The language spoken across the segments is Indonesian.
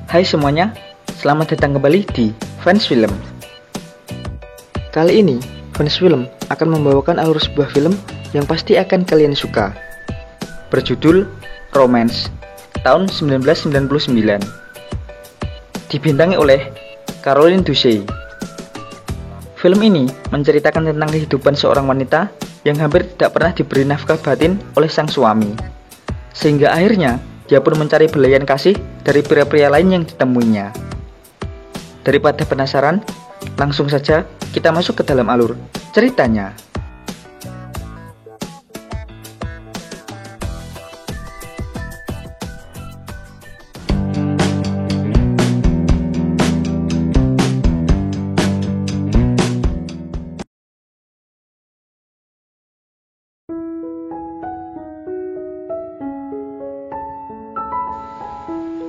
Hai semuanya, selamat datang kembali di Fans Film. Kali ini, Fans Film akan membawakan alur sebuah film yang pasti akan kalian suka. Berjudul Romance, tahun 1999. Dibintangi oleh Caroline Dusey. Film ini menceritakan tentang kehidupan seorang wanita yang hampir tidak pernah diberi nafkah batin oleh sang suami. Sehingga akhirnya, dia pun mencari belayan kasih dari pria-pria lain yang ditemuinya. Daripada penasaran, langsung saja kita masuk ke dalam alur ceritanya.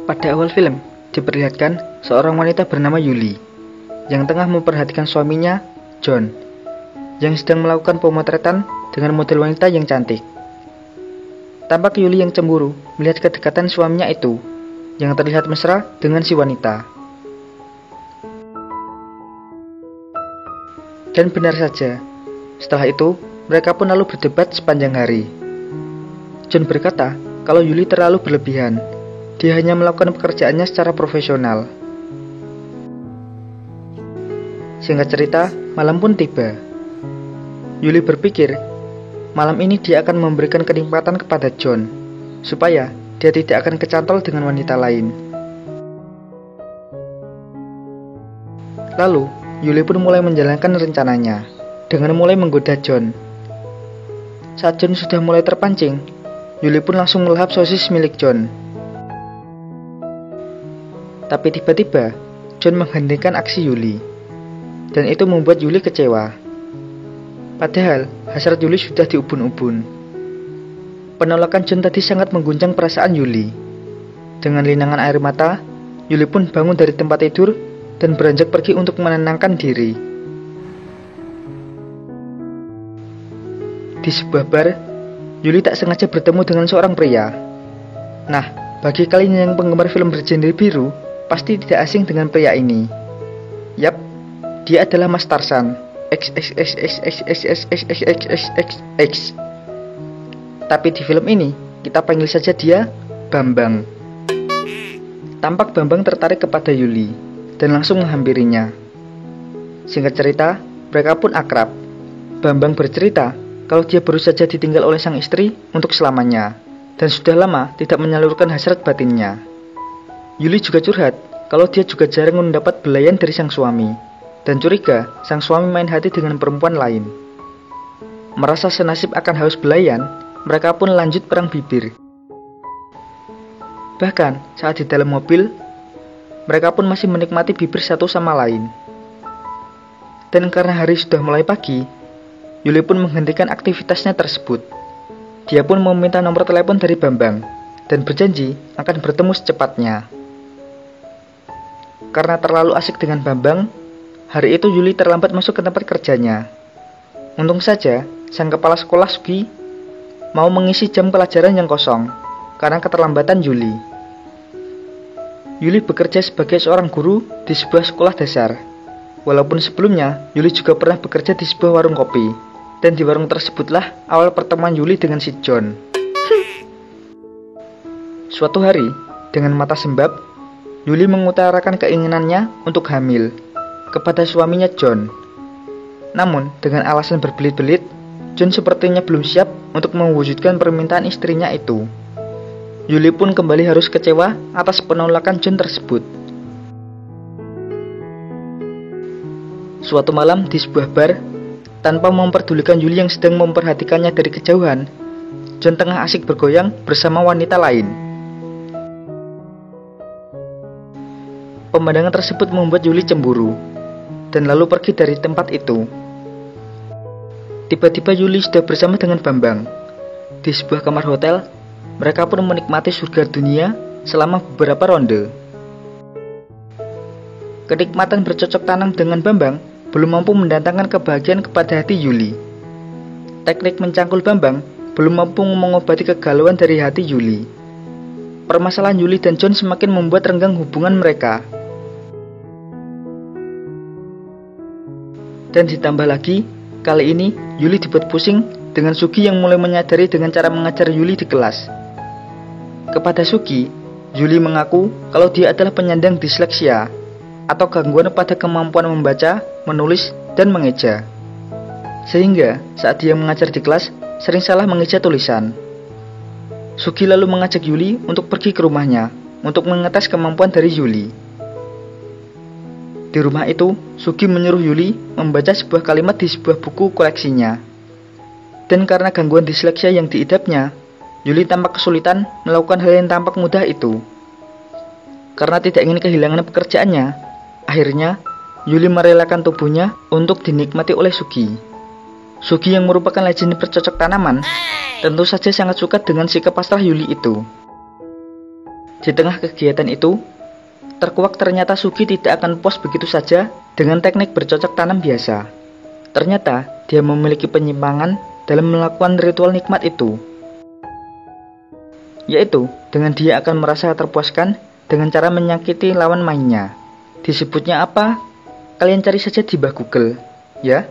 Pada awal film, diperlihatkan seorang wanita bernama Yuli yang tengah memperhatikan suaminya, John, yang sedang melakukan pemotretan dengan model wanita yang cantik. Tampak Yuli yang cemburu melihat kedekatan suaminya itu yang terlihat mesra dengan si wanita. Dan benar saja, setelah itu mereka pun lalu berdebat sepanjang hari. John berkata kalau Yuli terlalu berlebihan. Dia hanya melakukan pekerjaannya secara profesional. Singkat cerita, malam pun tiba. Yuli berpikir, malam ini dia akan memberikan kenikmatan kepada John, supaya dia tidak akan kecantol dengan wanita lain. Lalu, Yuli pun mulai menjalankan rencananya, dengan mulai menggoda John. Saat John sudah mulai terpancing, Yuli pun langsung melahap sosis milik John. Tapi tiba-tiba, John menghentikan aksi Yuli. Dan itu membuat Yuli kecewa. Padahal, hasrat Yuli sudah diubun-ubun. Penolakan John tadi sangat mengguncang perasaan Yuli. Dengan linangan air mata, Yuli pun bangun dari tempat tidur dan beranjak pergi untuk menenangkan diri. Di sebuah bar, Yuli tak sengaja bertemu dengan seorang pria. Nah, bagi kalian yang penggemar film bergenre biru, pasti tidak asing dengan pria ini. Yap, dia adalah Mas Tarzan. XXXXXXXXXXX. Tapi di film ini, kita panggil saja dia Bambang. Tampak Bambang tertarik kepada Yuli dan langsung menghampirinya. Singkat cerita, mereka pun akrab. Bambang bercerita kalau dia baru saja ditinggal oleh sang istri untuk selamanya dan sudah lama tidak menyalurkan hasrat batinnya. Yuli juga curhat kalau dia juga jarang mendapat belayan dari sang suami dan curiga sang suami main hati dengan perempuan lain. Merasa senasib akan haus belayan, mereka pun lanjut perang bibir. Bahkan saat di dalam mobil, mereka pun masih menikmati bibir satu sama lain. Dan karena hari sudah mulai pagi, Yuli pun menghentikan aktivitasnya tersebut. Dia pun meminta nomor telepon dari Bambang dan berjanji akan bertemu secepatnya. Karena terlalu asik dengan Bambang, hari itu Yuli terlambat masuk ke tempat kerjanya. Untung saja, sang kepala sekolah Sugi mau mengisi jam pelajaran yang kosong karena keterlambatan Yuli. Yuli bekerja sebagai seorang guru di sebuah sekolah dasar. Walaupun sebelumnya, Yuli juga pernah bekerja di sebuah warung kopi. Dan di warung tersebutlah awal pertemuan Yuli dengan si John. Suatu hari, dengan mata sembab, Yuli mengutarakan keinginannya untuk hamil kepada suaminya John. Namun, dengan alasan berbelit-belit, John sepertinya belum siap untuk mewujudkan permintaan istrinya itu. Yuli pun kembali harus kecewa atas penolakan John tersebut. Suatu malam di sebuah bar, tanpa memperdulikan Yuli yang sedang memperhatikannya dari kejauhan, John tengah asik bergoyang bersama wanita lain. Pemandangan tersebut membuat Yuli cemburu dan lalu pergi dari tempat itu. Tiba-tiba Yuli sudah bersama dengan Bambang. Di sebuah kamar hotel, mereka pun menikmati surga dunia selama beberapa ronde. Kenikmatan bercocok tanam dengan Bambang belum mampu mendatangkan kebahagiaan kepada hati Yuli. Teknik mencangkul Bambang belum mampu mengobati kegalauan dari hati Yuli. permasalahan Yuli dan John semakin membuat renggang hubungan mereka. Dan ditambah lagi, kali ini Yuli dibuat pusing dengan Sugi yang mulai menyadari dengan cara mengajar Yuli di kelas. Kepada Sugi, Yuli mengaku kalau dia adalah penyandang disleksia atau gangguan pada kemampuan membaca, menulis, dan mengeja. Sehingga saat dia mengajar di kelas, sering salah mengeja tulisan. Sugi lalu mengajak Yuli untuk pergi ke rumahnya untuk mengetes kemampuan dari Yuli. Di rumah itu, Sugi menyuruh Yuli membaca sebuah kalimat di sebuah buku koleksinya. Dan karena gangguan disleksia yang diidapnya, Yuli tampak kesulitan melakukan hal yang tampak mudah itu. Karena tidak ingin kehilangan pekerjaannya, akhirnya Yuli merelakan tubuhnya untuk dinikmati oleh Sugi. Sugi yang merupakan legend bercocok tanaman, tentu saja sangat suka dengan sikap pasrah Yuli itu. Di tengah kegiatan itu, terkuak ternyata Sugi tidak akan puas begitu saja dengan teknik bercocok tanam biasa. Ternyata dia memiliki penyimpangan dalam melakukan ritual nikmat itu, yaitu dengan dia akan merasa terpuaskan dengan cara menyakiti lawan mainnya. Disebutnya apa? Kalian cari saja di Google, ya.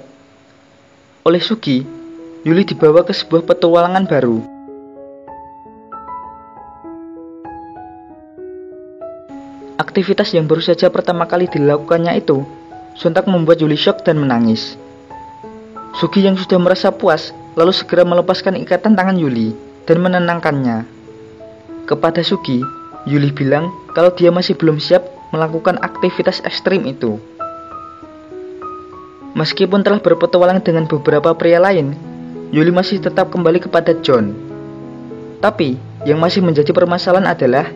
Oleh Sugi, Yuli dibawa ke sebuah petualangan baru. Aktivitas yang baru saja pertama kali dilakukannya itu sontak membuat Yuli syok dan menangis. Sugi yang sudah merasa puas lalu segera melepaskan ikatan tangan Yuli dan menenangkannya. Kepada Sugi, Yuli bilang kalau dia masih belum siap melakukan aktivitas ekstrim itu. Meskipun telah berpetualang dengan beberapa pria lain, Yuli masih tetap kembali kepada John. Tapi yang masih menjadi permasalahan adalah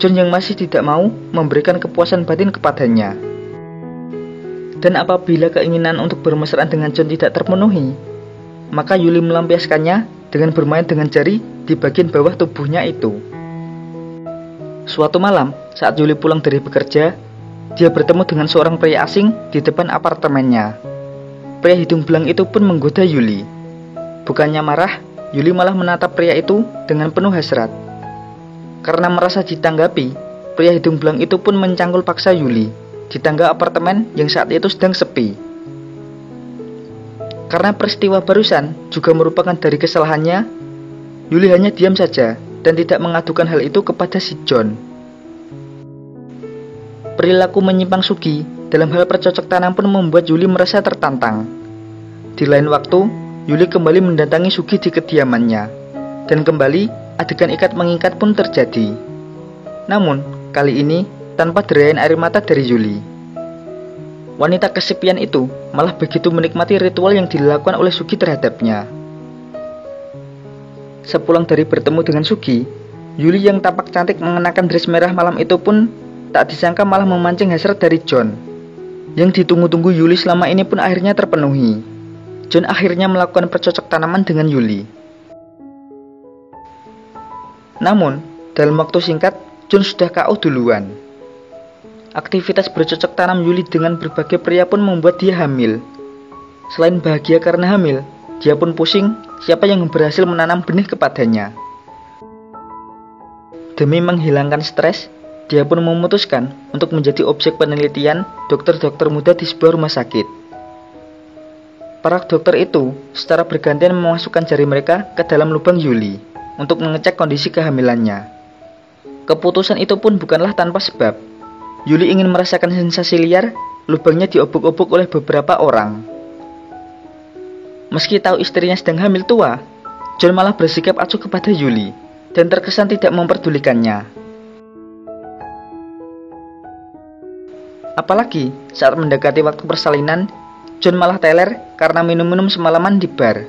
John yang masih tidak mau memberikan kepuasan batin kepadanya. Dan apabila keinginan untuk bermesraan dengan John tidak terpenuhi, maka Yuli melampiaskannya dengan bermain dengan jari di bagian bawah tubuhnya itu. Suatu malam, saat Yuli pulang dari bekerja, dia bertemu dengan seorang pria asing di depan apartemennya. Pria hidung belang itu pun menggoda Yuli. Bukannya marah, Yuli malah menatap pria itu dengan penuh hasrat. Karena merasa ditanggapi, pria hidung belang itu pun mencangkul paksa Yuli di tangga apartemen yang saat itu sedang sepi. Karena peristiwa barusan juga merupakan dari kesalahannya, Yuli hanya diam saja dan tidak mengadukan hal itu kepada si John. Perilaku menyimpang Sugi dalam hal bercocok tanam pun membuat Yuli merasa tertantang. Di lain waktu, Yuli kembali mendatangi Sugi di kediamannya, dan kembali adegan ikat mengikat pun terjadi. Namun, kali ini tanpa derayan air mata dari Yuli. Wanita kesepian itu malah begitu menikmati ritual yang dilakukan oleh Sugi terhadapnya. Sepulang dari bertemu dengan Sugi, Yuli yang tampak cantik mengenakan dress merah malam itu pun tak disangka malah memancing hasrat dari John. Yang ditunggu-tunggu Yuli selama ini pun akhirnya terpenuhi. John akhirnya melakukan percocok tanaman dengan Yuli. Namun, dalam waktu singkat, John sudah KO duluan. Aktivitas bercocok tanam Yuli dengan berbagai pria pun membuat dia hamil. Selain bahagia karena hamil, dia pun pusing siapa yang berhasil menanam benih kepadanya. Demi menghilangkan stres, dia pun memutuskan untuk menjadi objek penelitian dokter-dokter muda di sebuah rumah sakit. Para dokter itu secara bergantian memasukkan jari mereka ke dalam lubang Yuli untuk mengecek kondisi kehamilannya. Keputusan itu pun bukanlah tanpa sebab. Yuli ingin merasakan sensasi liar, lubangnya diobok-obok oleh beberapa orang. Meski tahu istrinya sedang hamil tua, John malah bersikap acuh kepada Yuli dan terkesan tidak memperdulikannya. Apalagi saat mendekati waktu persalinan, John malah teler karena minum-minum semalaman di bar.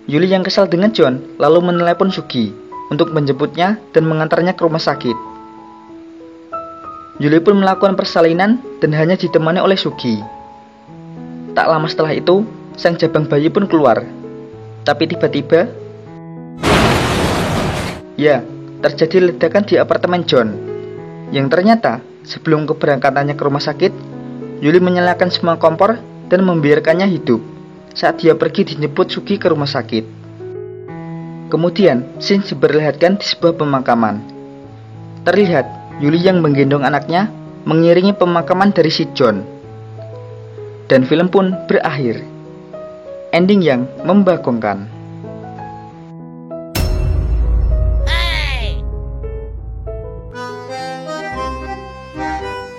Yuli yang kesal dengan John lalu menelepon Sugi untuk menjemputnya dan mengantarnya ke rumah sakit. Yuli pun melakukan persalinan dan hanya ditemani oleh Sugi. Tak lama setelah itu, sang jabang bayi pun keluar. Tapi tiba-tiba, ya, terjadi ledakan di apartemen John. Yang ternyata, sebelum keberangkatannya ke rumah sakit, Yuli menyalakan semua kompor dan membiarkannya hidup saat dia pergi dijemput Sugi ke rumah sakit. Kemudian, scene diperlihatkan di sebuah pemakaman, Terlihat Yuli yang menggendong anaknya mengiringi pemakaman dari si John. Dan film pun berakhir. Ending yang membagongkan.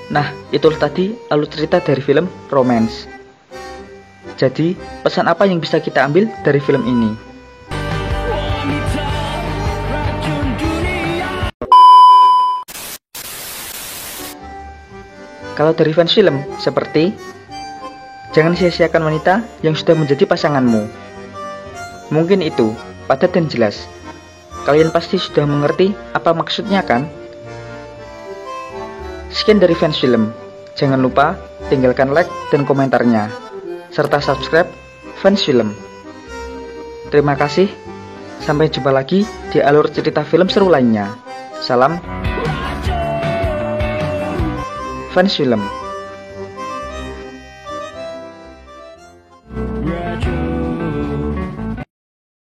Nah, itulah tadi alur cerita dari film Romance. Jadi, pesan apa yang bisa kita ambil dari film ini? Kalau dari fans film, seperti jangan sia-siakan wanita yang sudah menjadi pasanganmu. Mungkin itu, padat dan jelas. Kalian pasti sudah mengerti apa maksudnya kan? Sekian dari fans film. Jangan lupa tinggalkan like dan komentarnya, serta subscribe fans film. Terima kasih. Sampai jumpa lagi di alur cerita film seru lainnya. Salam fans film.